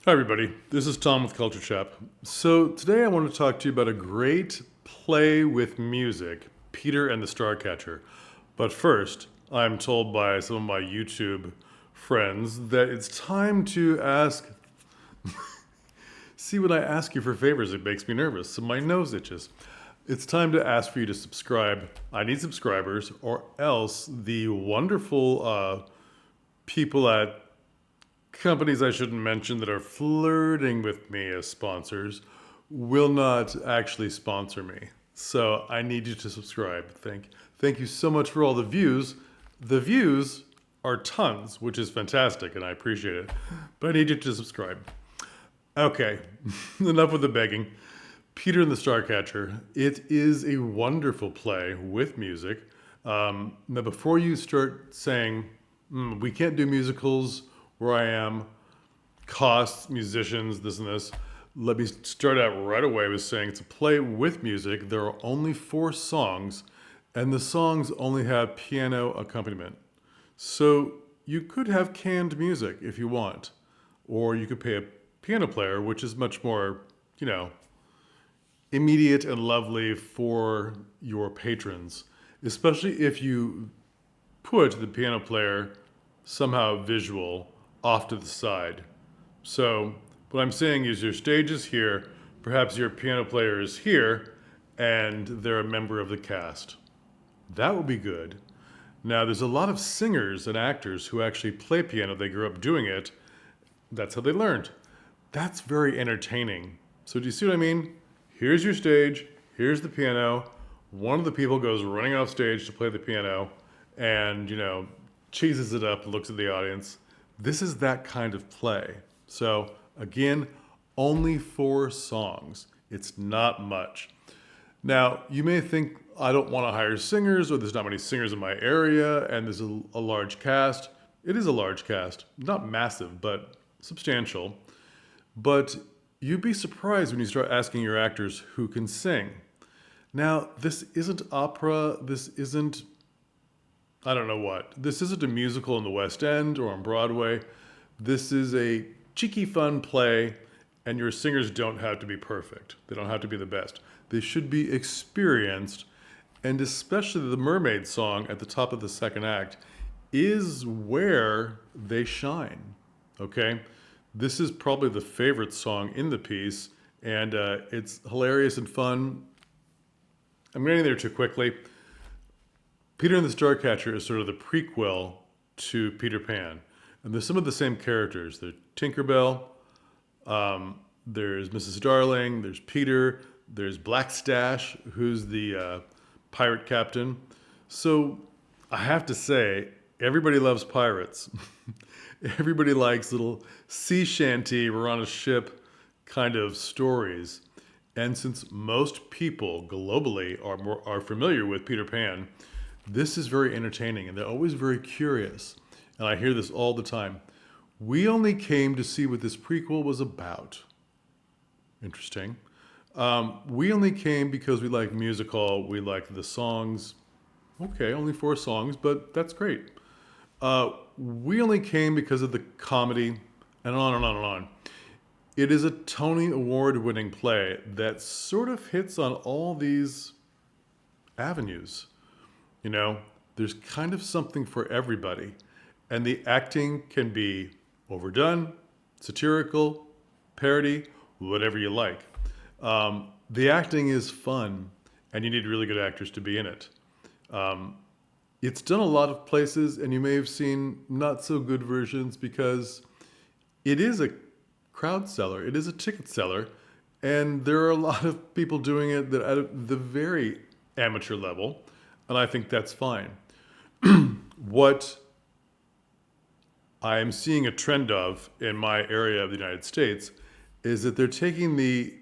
Hi, everybody. This is Tom with Culture Chap. So, today I want to talk to you about a great play with music, Peter and the Starcatcher. But first, I'm told by some of my YouTube friends that it's time to ask. See, when I ask you for favors, it makes me nervous, so my nose itches. It's time to ask for you to subscribe. I need subscribers, or else the wonderful people at companies I shouldn't mention that are flirting with me as sponsors will not actually sponsor me. So I need you to subscribe. Thank you so much for all the views. The views are tons, which is fantastic, and I appreciate it. But I need you to subscribe. Okay, enough with the begging. Peter and the Starcatcher. It is a wonderful play with music. Now, before you start saying, we can't do musicals where I am, costs, musicians, this and this, let me start out right away with saying it's a play with music. There are only 4 songs, and the songs only have piano accompaniment. So you could have canned music if you want, or you could pay a piano player, which is much more, immediate and lovely for your patrons, especially if you put the piano player somehow visual off to the side. So what I'm saying is your stage is here, perhaps your piano player is here, and they're a member of the cast. That would be good. Now, there's a lot of singers and actors who actually play piano. They grew up doing it. That's how they learned. That's very entertaining. So do you see what I mean? Here's your stage. Here's the piano. One of the people goes running off stage to play the piano and, cheeses it up and looks at the audience. This is that kind of play. So, again, only 4 songs. It's not much. Now, you may think I don't want to hire singers, or there's not many singers in my area, and there's a large cast. It is a large cast. Not massive, but substantial. But you'd be surprised when you start asking your actors who can sing. Now, this isn't opera. This isn't, I don't know what. This isn't a musical in the West End or on Broadway. This is a cheeky, fun play, and your singers don't have to be perfect. They don't have to be the best. They should be experienced, and especially the mermaid song at the top of the second act is where they shine, okay? This is probably the favorite song in the piece, and it's hilarious and fun. I'm getting there too quickly. Peter and the Starcatcher is sort of the prequel to Peter Pan. And there's some of the same characters. There's Tinkerbell, there's Mrs. Darling, there's Peter, there's Black Stash, who's the pirate captain. So I have to say, everybody loves pirates. Everybody likes little sea shanty, we're on a ship kind of stories. And since most people globally are familiar with Peter Pan, this is very entertaining, and they're always very curious. And I hear this all the time. We only came to see what this prequel was about. Interesting. We only came because we like musical, we like the songs. Okay, only 4 songs, but that's great. We only came because of the comedy, and on and on and on. It is a Tony Award-winning play that sort of hits on all these avenues. There's kind of something for everybody. And the acting can be overdone, satirical, parody, whatever you like. The acting is fun, and you need really good actors to be in it. It's done a lot of places, and you may have seen not so good versions because it is a crowd seller. It is a ticket seller, and there are a lot of people doing it that at the very amateur level, and I think that's fine. What I am seeing a trend of in my area of the United States is that they're taking the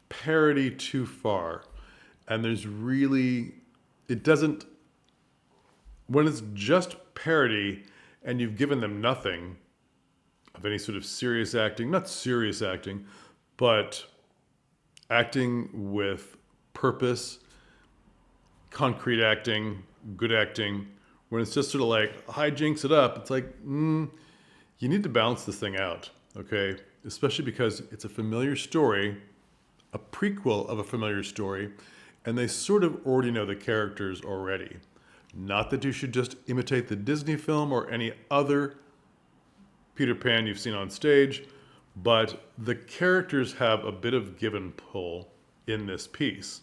parody too far. And when it's just parody and you've given them nothing of any sort of serious acting, not serious acting, but acting with purpose, concrete acting, good acting, when it's just sort of like hijinks it up, it's like, you need to balance this thing out, okay? especially because it's a familiar story, a prequel of a familiar story, and they sort of already know the characters already. Not that you should just imitate the Disney film or any other Peter Pan you've seen on stage, but the characters have a bit of give and pull in this piece,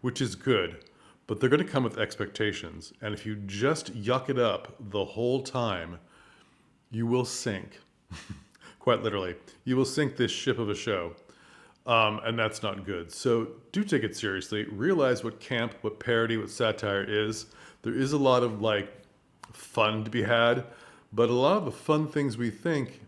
which is good. But they're going to come with expectations. And if you just yuck it up the whole time, you will sink. Quite literally. You will sink this ship of a show. And that's not good. So do take it seriously. Realize what camp, what parody, what satire is. There is a lot of fun to be had, but a lot of the fun things we think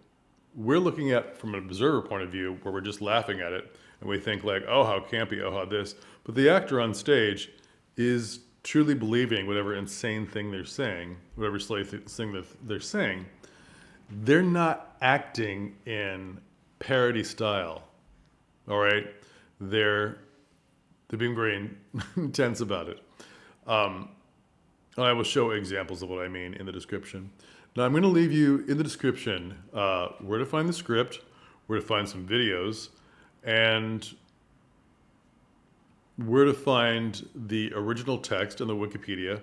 we're looking at from an observer point of view, where we're just laughing at it, and we think oh, how campy, oh, how this. But the actor on stage is truly believing whatever insane thing they're saying, whatever silly thing that they're saying. They're not acting in parody style. All right, they're being very intense about it. And I will show examples of what I mean in the description. Now I'm going to leave you in the description where to find the script, where to find some videos, and where to find the original text on the Wikipedia,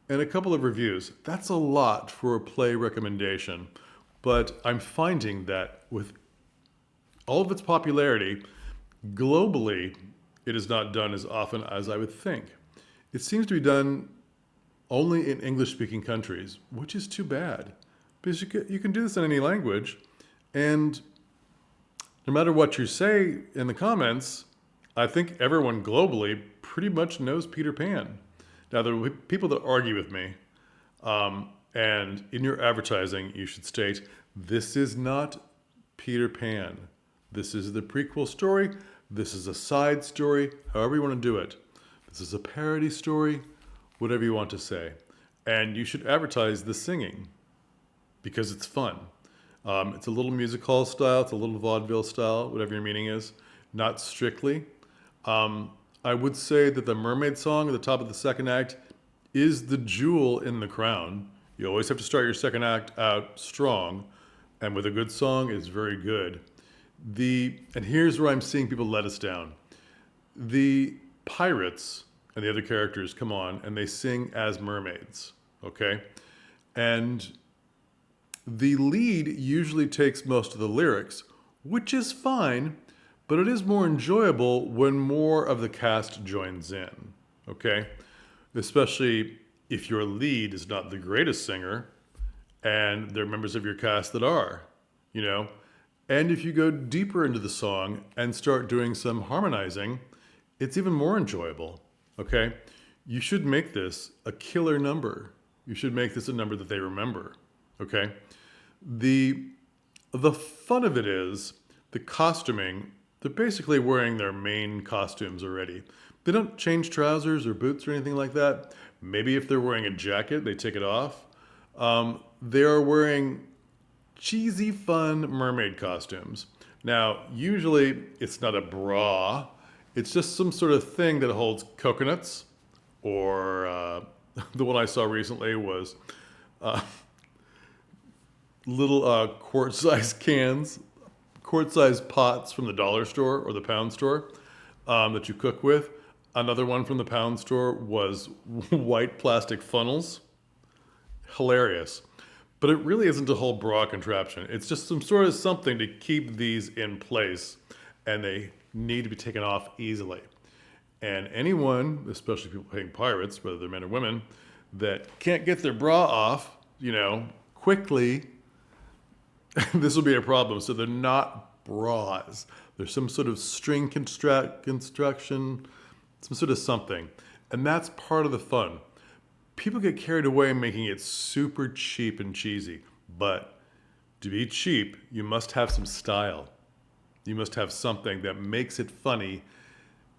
and a couple of reviews. That's a lot for a play recommendation, but I'm finding that with all of its popularity, globally, it is not done as often as I would think. It seems to be done only in English-speaking countries, which is too bad. Because you can do this in any language, and no matter what you say in the comments, I think everyone globally pretty much knows Peter Pan. Now, there will be people that argue with me, and in your advertising, you should state, this is not Peter Pan. This is the prequel story. This is a side story, however you want to do it. This is a parody story, whatever you want to say. And you should advertise the singing because it's fun. It's a little music hall style, it's a little vaudeville style, whatever your meaning is, not strictly. I would say that the mermaid song at the top of the second act is the jewel in the crown. You always have to start your second act out strong, and with a good song, it's very good. And here's where I'm seeing people let us down. The pirates and the other characters come on and they sing as mermaids, okay? And the lead usually takes most of the lyrics, which is fine, but it is more enjoyable when more of the cast joins in, okay? Especially if your lead is not the greatest singer and there are members of your cast that are, you know? And if you go deeper into the song and start doing some harmonizing, it's even more enjoyable, okay? You should make this a killer number. You should make this a number that they remember, okay? The fun of it is the costuming. They're basically wearing their main costumes already. They don't change trousers or boots or anything like that. Maybe if they're wearing a jacket, they take it off. They are wearing cheesy, fun mermaid costumes. Now, usually it's not a bra. It's just some sort of thing that holds coconuts, or the one I saw recently was little quart-sized cans, quart-sized pots from the dollar store or the pound store that you cook with. Another one from the pound store was white plastic funnels. Hilarious. But it really isn't a whole bra contraption. It's just some sort of something to keep these in place, and they need to be taken off easily. And anyone, especially people playing pirates, whether they're men or women, that can't get their bra off, quickly, this will be a problem. So they're not bras. There's some sort of string construction, some sort of something. And that's part of the fun. People get carried away making it super cheap and cheesy. But to be cheap, you must have some style. You must have something that makes it funny.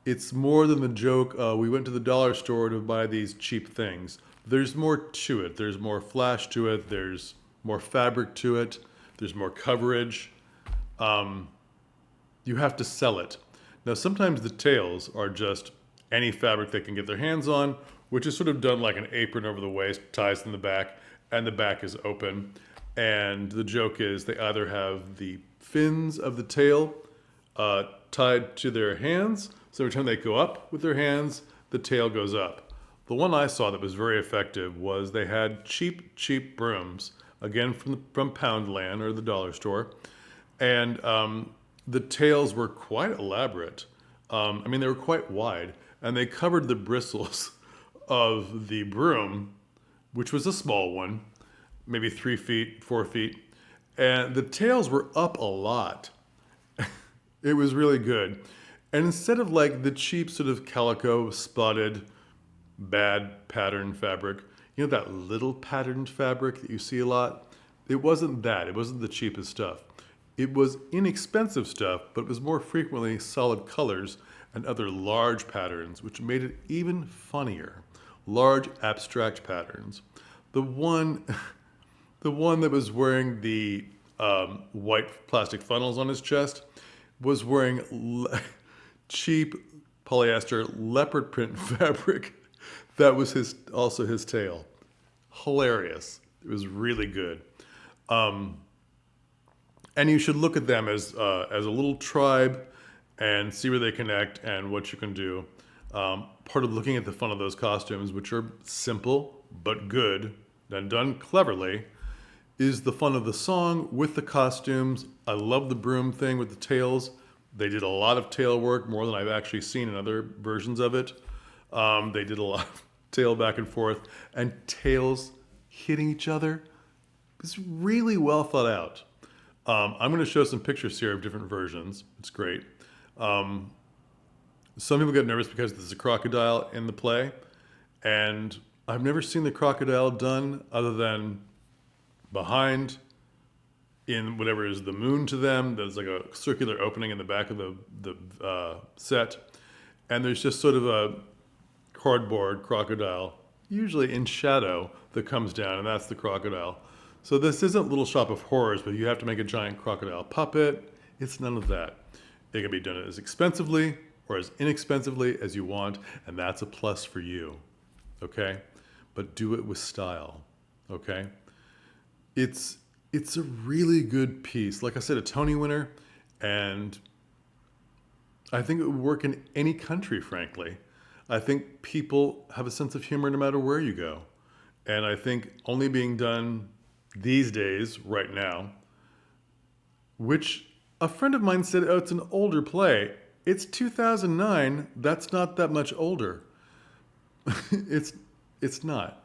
It's more than the joke, we went to the dollar store to buy these cheap things. There's more to it. There's more flash to it. There's more fabric to it. There's more coverage. You have to sell it. Now, sometimes the tails are just any fabric they can get their hands on, which is sort of done like an apron over the waist, ties in the back, and the back is open. And the joke is they either have the fins of the tail tied to their hands. So every time they go up with their hands, the tail goes up. The one I saw that was very effective was they had cheap brooms, again from Poundland or the dollar store. And the tails were quite elaborate. I mean, they were quite wide, and they covered the bristles of the broom, which was a small one, maybe 3 feet, 4 feet. And the tails were up a lot. It was really good. And instead of like the cheap sort of calico spotted bad pattern fabric, you know, that little patterned fabric that you see a lot, it wasn't that. It wasn't the cheapest stuff. It was inexpensive stuff, but it was more frequently solid colors and other large patterns, which made it even funnier. Large abstract patterns. The one that was wearing the white plastic funnels on his chest was wearing cheap polyester leopard print fabric. That was also his tail. Hilarious. It was really good. And you should look at them as a little tribe and see where they connect and what you can do. Part of looking at the fun of those costumes, which are simple but good and done cleverly, is the fun of the song with the costumes. I love the broom thing with the tails. They did a lot of tail work, more than I've actually seen in other versions of it. They did a lot of tail back and forth, and tails hitting each other. It's really well thought out. I'm going to show some pictures here of different versions. It's great. Some people get nervous because there's a crocodile in the play, and I've never seen the crocodile done other than behind in whatever is the moon to them. There's like a circular opening in the back of the set, and there's just sort of a cardboard crocodile, usually in shadow, that comes down, and that's the crocodile. So this isn't Little Shop of Horrors, but you have to make a giant crocodile puppet. It's none of that. It can be done as expensively or as inexpensively as you want, and that's a plus for you, okay? But do it with style, okay? It's a really good piece. Like I said, a Tony winner, and I think it would work in any country, frankly. I think people have a sense of humor no matter where you go. And I think only being done these days, right now, which a friend of mine said, oh, it's an older play. It's 2009. That's not that much older. It's not.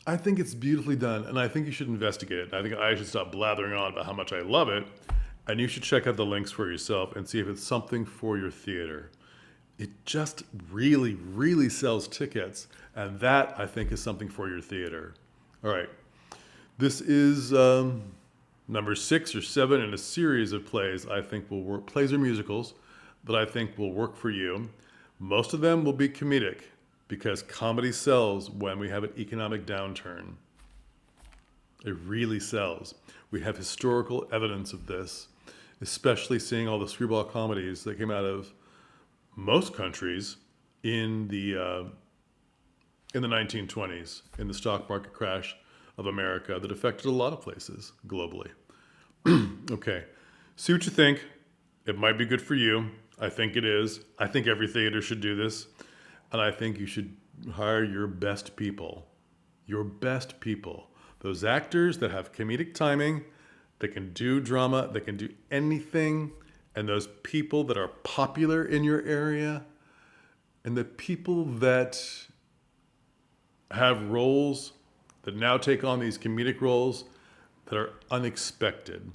I think it's beautifully done, and I think you should investigate it. I think I should stop blathering on about how much I love it, and you should check out the links for yourself and see if it's something for your theater. It just really, really sells tickets, and that, I think, is something for your theater. All right. This is number 6 or 7 in a series of plays I think will work. Plays or musicals that I think will work for you. Most of them will be comedic because comedy sells when we have an economic downturn. It really sells. We have historical evidence of this, especially seeing all the screwball comedies that came out of most countries in the 1920s, in the stock market crash of America that affected a lot of places globally. Okay, see what you think. It might be good for you. I think it is. I think every theater should do this. And I think you should hire your best people. Your best people. Those actors that have comedic timing, that can do drama, that can do anything, and those people that are popular in your area, and the people that have roles that now take on these comedic roles that are unexpected.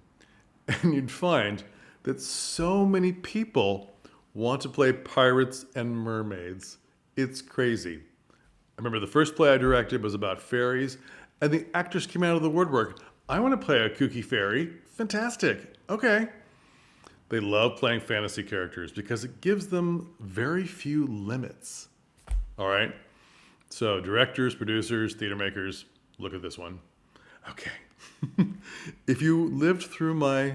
And you'd find that so many people want to play pirates and mermaids. It's crazy. I remember the first play I directed was about fairies, and the actors came out of the woodwork. I want to play a kooky fairy. Fantastic. Okay. They love playing fantasy characters because it gives them very few limits. All right? So directors, producers, theater makers, look at this one. Okay. If you lived through my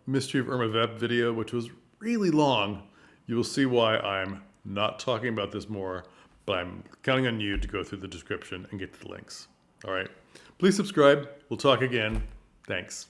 Mystery of Irma Vep video, which was really long, you will see why I'm not talking about this more, but I'm counting on you to go through the description and get to the links. All right. Please subscribe. We'll talk again. Thanks.